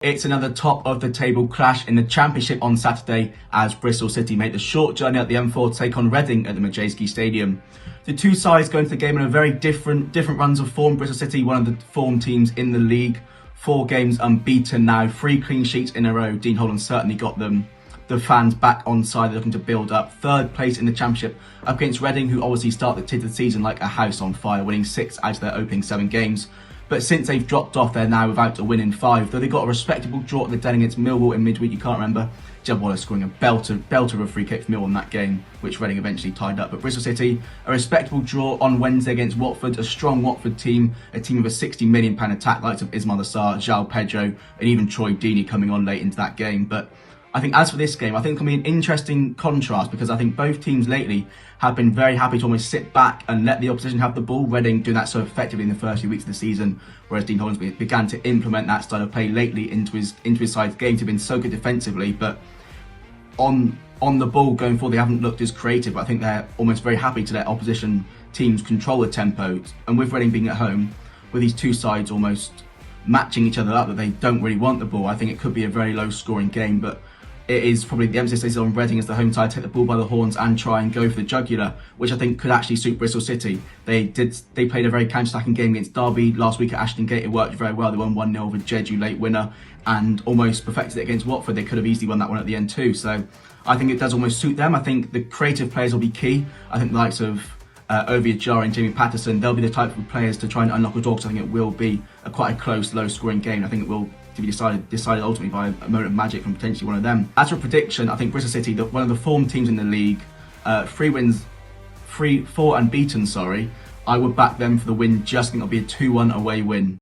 It's another top of the table clash in the Championship on Saturday as Bristol City make the short journey up the M4 to take on Reading at the Madejski Stadium. The two sides go into the game in a very different runs of form. Bristol City, one of the form teams in the league, 4 games unbeaten now, 3 clean sheets in a row. Dean Holland certainly got them. The fans back on side, looking to build up. 3rd place in the Championship up against Reading, who obviously started the season like a house on fire, winning 6 out of their opening 7 games. But since they've dropped off, they're now without a win in 5. Though they got a respectable draw at the Den against Millwall in midweek, you can't remember. Jeb Wallace scoring a belter of a free kick for Millwall in that game, which Reading eventually tied up. But Bristol City, a respectable draw on Wednesday against Watford, a strong Watford team, a team with a £60 million attack, likes of Ismail Assar, João Pedro, and even Troy Deeney coming on late into that game. But I think as for this game, I think it can be an interesting contrast because I think both teams lately have been very happy to almost sit back and let the opposition have the ball. Reading doing that so effectively in the first few weeks of the season, whereas Dean Holland began to implement that style of play lately into his side's game to have been so good defensively. But on the ball going forward, they haven't looked as creative. I think they're almost very happy to let opposition teams control the tempo. And with Reading being at home, with these two sides almost matching each other up, that they don't really want the ball, I think it could be a very low scoring game. But it is probably the emphasis is on Reading as the home side, take the ball by the horns and try and go for the jugular, which I think could actually suit Bristol City. They played a very counter-attacking game against Derby last week at Ashton Gate. It worked very well. They won 1-0 with a Jeju late winner and almost perfected it against Watford. They could have easily won that one at the end too. So I think it does almost suit them. I think the creative players will be key. I think the likes of Ovie Ajara and Jamie Patterson, they'll be the type of players to try and unlock a door, because I think it will be quite a close, low-scoring game. I think it will to be decided ultimately by a moment of magic from potentially one of them. As for a prediction, I think Bristol City, one of the form teams in the league, 4 unbeaten, I would back them for the win. Just think it'll be a 2-1 away win.